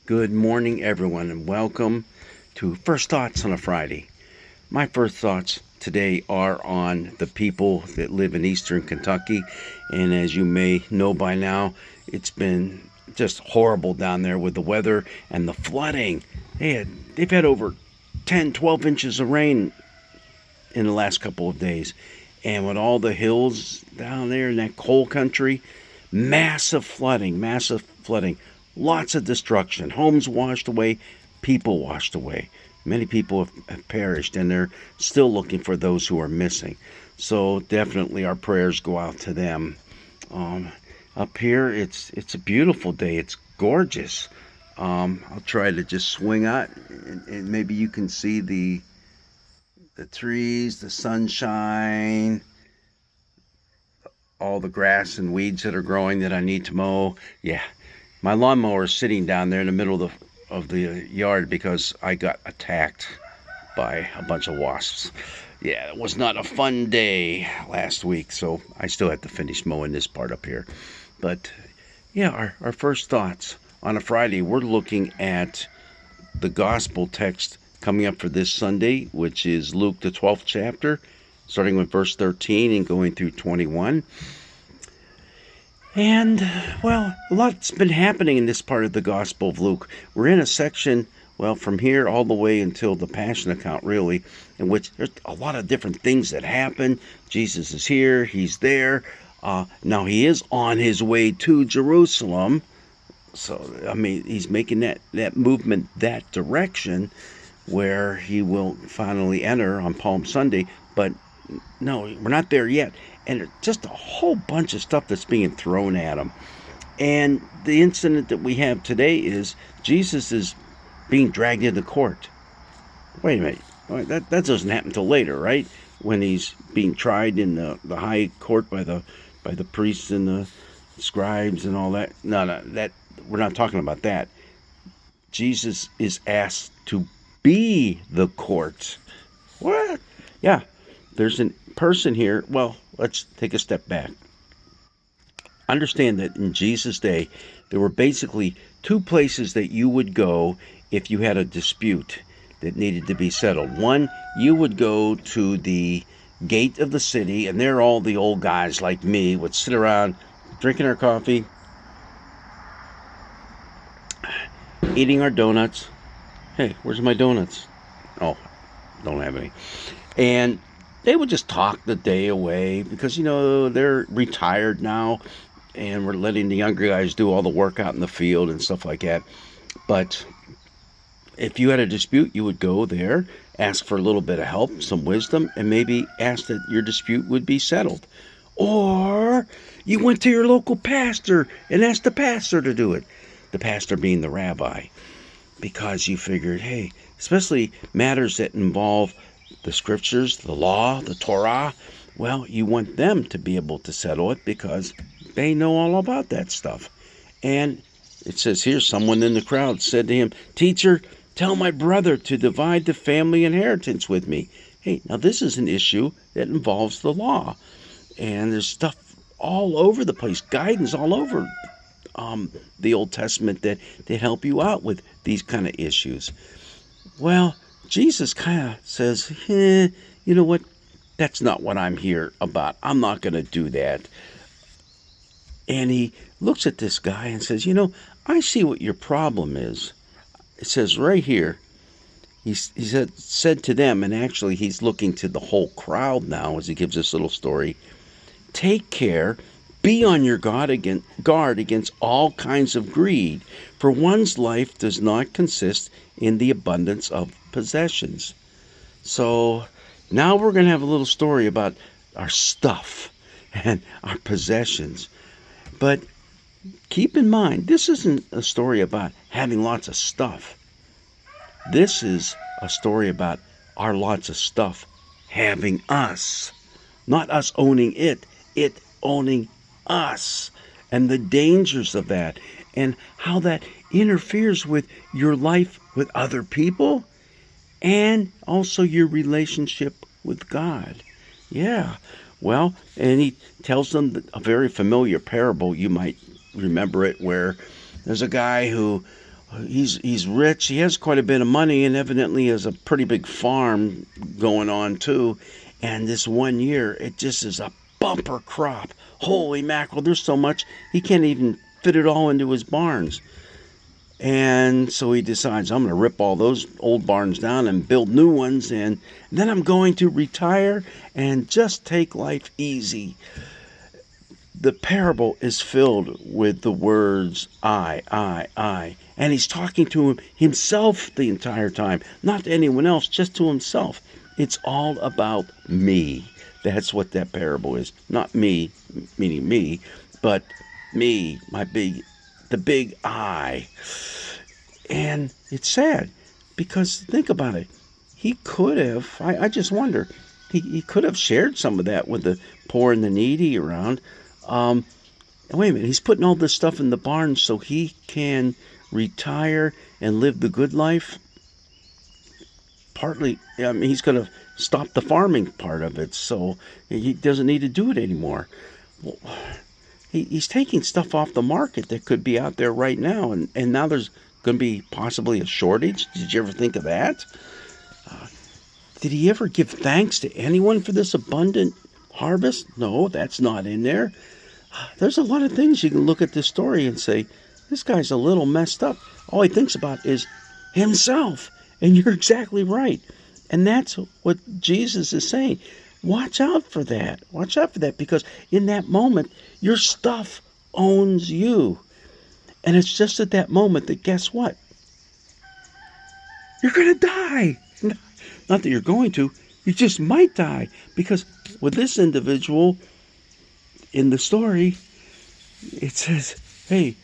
Good morning, everyone, and welcome to First Thoughts on a Friday. My first thoughts today are on the people that live in eastern Kentucky, and as you may know by now, it's been just horrible down there with the weather and the flooding. They've had over 10, 12 inches of rain in the last couple of days, and with all the hills down there in that coal country, massive flooding, lots of destruction, homes washed away, people washed away. Many people have perished, and they're still looking for those who are missing. So definitely our prayers go out to them. Up here, it's a beautiful day. It's gorgeous. I'll try to just swing out, and maybe you can see the trees, the sunshine, all the grass and weeds that are growing that I need to mow. Yeah, my lawnmower is sitting down there in the middle of the yard because I got attacked by a bunch of wasps. Yeah, it was not a fun day last week, so I still have to finish mowing this part up here. But yeah, our first thoughts on a Friday, we're looking at the gospel text coming up for this Sunday, which is Luke the 12th chapter, starting with verse 13 and going through 21. And, well, a lot's been happening in this part of the Gospel of Luke. We're in a section, well, from here all the way until the Passion account, really, in which there's a lot of different things that happen. Jesus is here, he's there. Now, he is on his way to Jerusalem. So, I mean, he's making that movement that direction where he will finally enter on Palm Sunday. But no, we're not there yet. And just a whole bunch of stuff that's being thrown at him. And the incident that we have today is Jesus is being dragged into court. Wait a minute. That doesn't happen until later, right? When he's being tried in the high court by the priests and the scribes and all that. No, that we're not talking about that. Jesus is asked to be the court. What? Yeah, there's a person here. Well, let's take a step back. Understand that in Jesus' day, there were basically two places that you would go if you had a dispute that needed to be settled. One, you would go to the gate of the city, and there all the old guys like me would sit around drinking our coffee, eating our donuts. Hey, where's my donuts? Oh, don't have any. And they would just talk the day away because, they're retired now and we're letting the younger guys do all the work out in the field and stuff like that. But if you had a dispute, you would go there, ask for a little bit of help, some wisdom, and maybe ask that your dispute would be settled. Or you went to your local pastor and asked the pastor to do it. The pastor being the rabbi. Because you figured, hey, especially matters that involve the scriptures, the law, the Torah, well, you want them to be able to settle it because they know all about that stuff. And it says here, someone in the crowd said to him, "Teacher, tell my brother to divide the family inheritance with me." Hey, now this is an issue that involves the law. And there's stuff all over the place, guidance all over the Old Testament that help you out with these kind of issues. Well, Jesus kind of says, you know what? That's not what I'm here about. I'm not going to do that. And he looks at this guy and says, I see what your problem is. It says right here, he said to them, and actually he's looking to the whole crowd now as he gives this little story, "Take care. Be on your guard against all kinds of greed, for one's life does not consist in the abundance of possessions." So now we're going to have a little story about our stuff and our possessions. But keep in mind, this isn't a story about having lots of stuff. This is a story about our lots of stuff having us. Not us owning it, it owning us, and the dangers of that, and how that interferes with your life with other people, and also your relationship with God. Yeah, well, and he tells them a very familiar parable. You might remember it, where there's a guy who He's rich. He has quite a bit of money, and evidently has a pretty big farm going on too. And this one year, it just is a bumper crop. Holy mackerel! There's so much he can't even fit it all into his barns. And so he decides, I'm going to rip all those old barns down and build new ones, and then I'm going to retire and just take life easy. The parable is filled with the words I. And he's talking to himself the entire time, not to anyone else, just to himself. It's all about me. That's what that parable is. Not me, meaning me, but me, the big I. And it's sad because think about it. He could have, I just wonder, he could have shared some of that with the poor and the needy around. Um, Wait a minute, he's putting all this stuff in the barn so he can retire and live the good life. Partly, I mean, he's going to stop the farming part of it, so he doesn't need to do it anymore. Well, he's taking stuff off the market that could be out there right now, and now there's going to be possibly a shortage. Did you ever think of that? Did he ever give thanks to anyone for this abundant harvest? No, that's not in there. There's a lot of things you can look at this story and say, this guy's a little messed up. All he thinks about is himself. And you're exactly right. And that's what Jesus is saying. Watch out for that. Watch out for that, because in that moment, your stuff owns you. And it's just at that moment that, guess what? You're going to die. Not that you're going to. You just might die. Because with this individual in the story, it says, hey,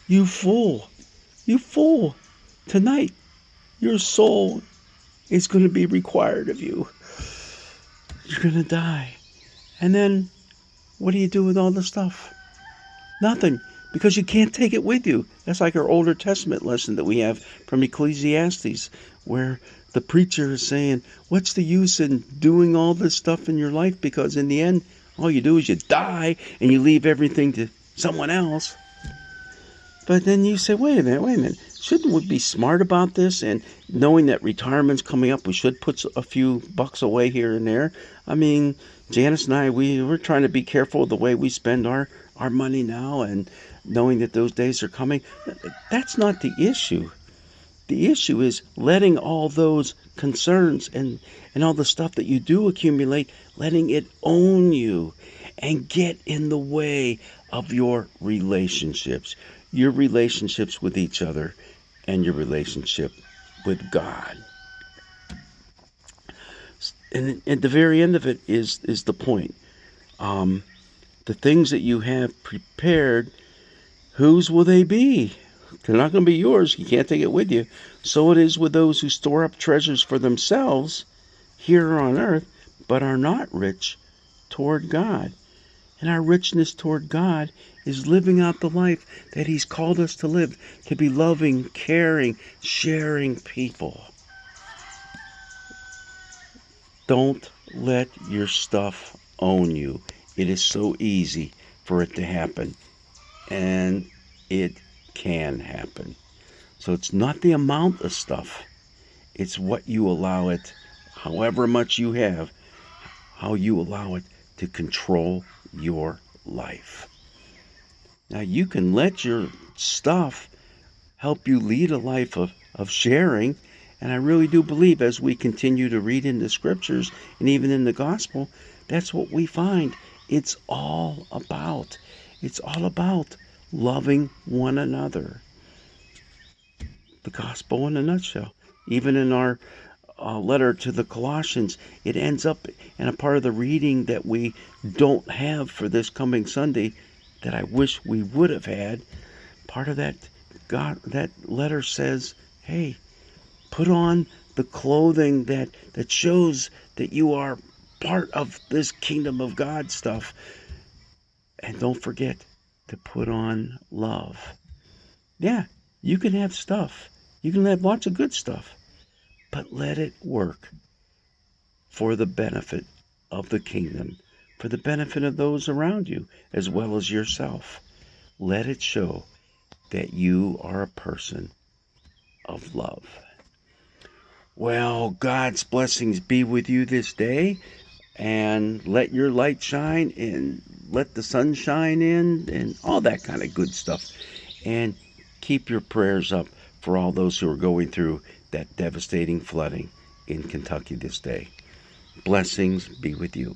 you fool. Tonight, your soul is going to be required of you. You're going to die. And then, what do you do with all the stuff? Nothing, because you can't take it with you. That's like our Older Testament lesson that we have from Ecclesiastes, where the preacher is saying, what's the use in doing all this stuff in your life? Because in the end, all you do is you die and you leave everything to someone else. But then you say, wait a minute. Shouldn't we be smart about this? And knowing that retirement's coming up, we should put a few bucks away here and there. I mean, Janice and I, we're trying to be careful of the way we spend our money now, and knowing that those days are coming. That's not the issue. The issue is letting all those concerns and all the stuff that you do accumulate, letting it own you and get in the way of your relationships with each other, and your relationship with God. And at the very end of it is the point. The things that you have prepared, whose will they be? They're not going to be yours. You can't take it with you. So it is with those who store up treasures for themselves here on earth, but are not rich toward God. And our richness toward God is living out the life that He's called us to live, to be loving, caring, sharing people. Don't let your stuff own you. It is so easy for it to happen. And it can happen. So it's not the amount of stuff. It's what you allow it, however much you have, how you allow it to control your life. Now, you can let your stuff help you lead a life of sharing. And I really do believe, as we continue to read in the scriptures and even in the gospel, that's what we find. It's all about loving one another. The gospel in a nutshell. Even in our letter to the Colossians, it ends up in a part of the reading that we don't have for this coming Sunday that I wish we would have had. Part of that letter says, hey, put on the clothing that shows that you are part of this kingdom of God stuff. And don't forget to put on love. Yeah, you can have stuff. You can have lots of good stuff. But let it work for the benefit of the kingdom, for the benefit of those around you, as well as yourself. Let it show that you are a person of love. Well, God's blessings be with you this day, and let your light shine, and let the sun shine in, and all that kind of good stuff. And keep your prayers up for all those who are going through that devastating flooding in Kentucky this day. Blessings be with you.